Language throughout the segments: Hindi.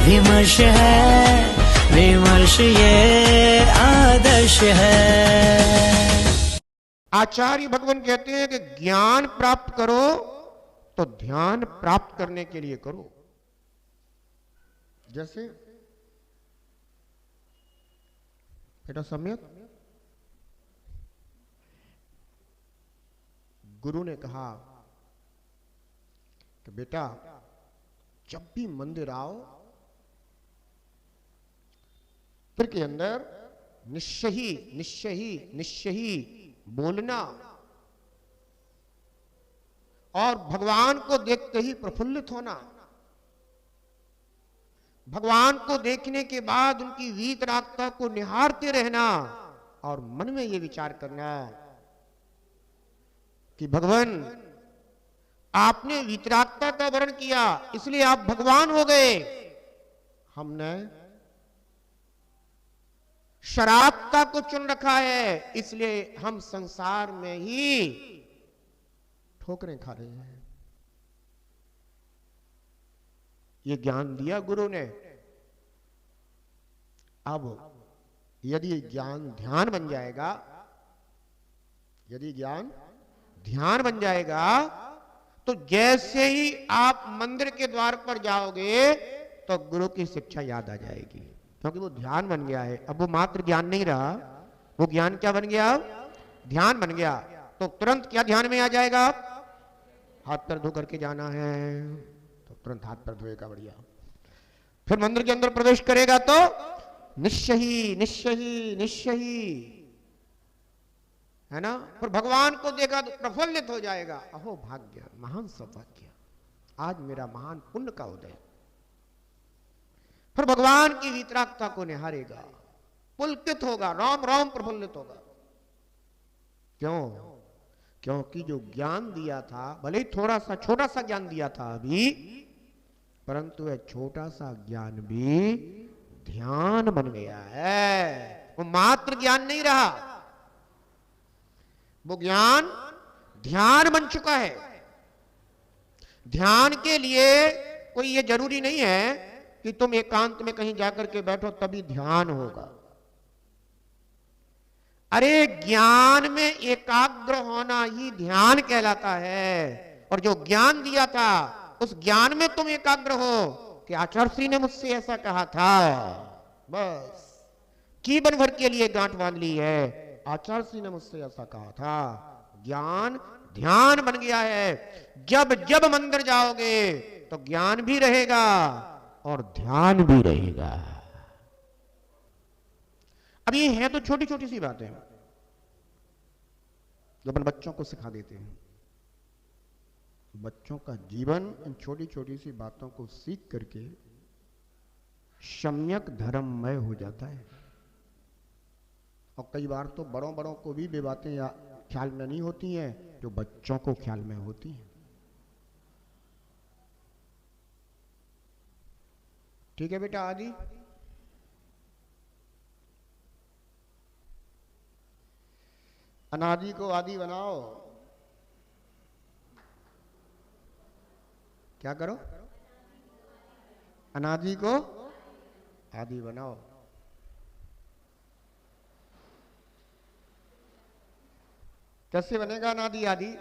विमर्श है, विमर्श ये आदर्श है। आचार्य भगवान कहते हैं कि ज्ञान प्राप्त करो तो ध्यान प्राप्त करने के लिए करो। जैसे बेटा सम्यक गुरु ने कहा कि बेटा जब भी मंदिर आओ फिर के अंदर निश्चय ही निश्चय ही निश्चय ही बोलना और भगवान को देखते ही प्रफुल्लित होना। भगवान को देखने के बाद उनकी वीतरागता को निहारते रहना और मन में यह विचार करना कि भगवान आपने वीतरागता का वर्ण किया इसलिए आप भगवान हो गए, हमने शराबता को चुन रखा है इसलिए हम संसार में ही ठोकरें खा रहे हैं। ये ज्ञान दिया गुरु ने। अब यदि ज्ञान ध्यान बन जाएगा, यदि ज्ञान ध्यान बन जाएगा तो जैसे ही आप मंदिर के द्वार पर जाओगे तो गुरु की शिक्षा याद आ जाएगी, क्योंकि वो ध्यान बन गया है। अब वो मात्र ज्ञान नहीं रहा, वो ज्ञान क्या बन गया? ध्यान बन गया। तो तुरंत क्या ध्यान में आ जाएगा? हाथ पैर धो करके जाना है तो तुरंत हाथ पैर धोएगा, बढ़िया। फिर मंदिर के अंदर प्रवेश करेगा तो निश्चय ही निश्चय ही निश्चय ही, है ना। फिर भगवान को देखा तो प्रफुल्लित हो जाएगा, अहो भाग्य, महान सौभाग्य, आज मेरा महान पुण्य का उदय। फिर भगवान की वीतरागता को निहारेगा, पुलकित होगा, राम राम प्रफुल्लित होगा। क्यों? क्योंकि जो ज्ञान दिया था, भले ही थोड़ा सा छोटा सा ज्ञान दिया था अभी, परंतु वह छोटा सा ज्ञान भी ध्यान बन गया है। वो मात्र ज्ञान नहीं रहा, वो ज्ञान ध्यान बन चुका है। ध्यान के लिए कोई ये जरूरी नहीं है कि तुम एकांत में कहीं जाकर के बैठो तभी ध्यान होगा। अरे ज्ञान में एकाग्र होना ही ध्यान कहलाता है। और जो ज्ञान दिया था उस ज्ञान में तुम एकाग्र हो कि आचार्य श्री ने मुझसे ऐसा कहा था, बस जीवन भर के लिए गांठ बांध ली है, आचार्य श्री ने मुझसे ऐसा कहा था। ज्ञान ध्यान बन गया है। जब जब मंदिर जाओगे तो ज्ञान भी रहेगा और ध्यान भी रहेगा। अब ये है तो छोटी छोटी सी बातें जो अपन बच्चों को सिखा देते हैं। बच्चों का जीवन इन छोटी छोटी सी बातों को सीख करके सम्यक धर्ममय हो जाता है। और कई बार तो बड़ों बड़ों को भी वे बातें या ख्याल में नहीं होती हैं जो बच्चों को ख्याल में होती हैं। ठीक है बेटा, आदि अनादि को आदि बनाओ। क्या करो? अनादि को आदि बनाओ। कैसे बनेगा अनादि आदि?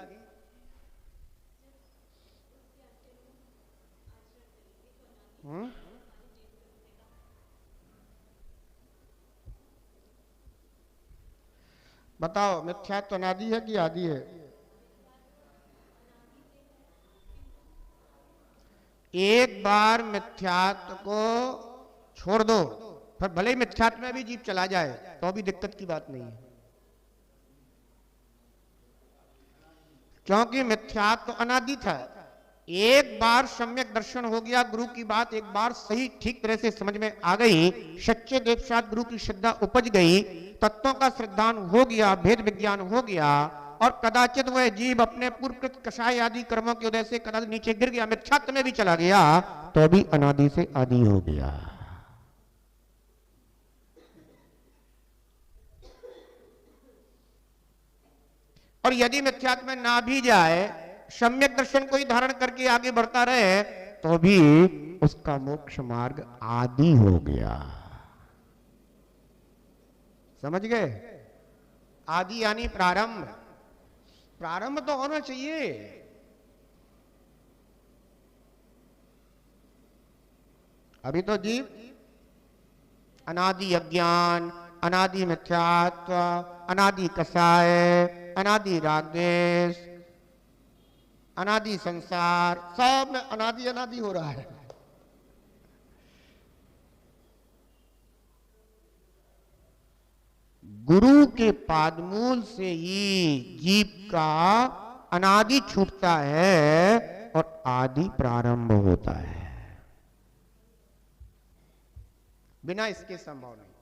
बताओ, मिथ्यात्व अनादि है कि आदि है? एक बार मिथ्यात्व को छोड़ दो, फिर भले ही मिथ्यात्व में भी जीव चला जाए तो भी दिक्कत की बात नहीं है, क्योंकि मिथ्यात्व अनादि था। एक बार सम्यक दर्शन हो गया, गुरु की बात एक बार सही ठीक तरह से समझ में आ गई, सच्चे देवसात गुरु की श्रद्धा उपज गई, तत्वों का श्रद्धान हो गया, भेद विज्ञान हो गया, और कदाचित वह जीव अपने पूर्वकृत कषाय आदि कर्मों के उदय से कदाचित नीचे गिर गया, मिथ्यात्व में भी चला गया, तो भी अनादि से आदि हो गया। और यदि मिथ्यात्व में ना भी जाए, सम्यक दर्शन को ही धारण करके आगे बढ़ता रहे, तो भी उसका मोक्ष मार्ग आदि हो गया। समझ गए? आदि यानी प्रारंभ। प्रारंभ तो होना चाहिए। अभी तो जीव अनादि अज्ञान, अनादि मिथ्यात्व, अनादि कसाय, अनादि राग द्वेष, अनादि संसार, सब में अनादि अनादि हो रहा है। गुरु के पादमूल से ही जीव का अनादि छूटता है और आदि प्रारंभ होता है। बिना इसके संभव नहीं।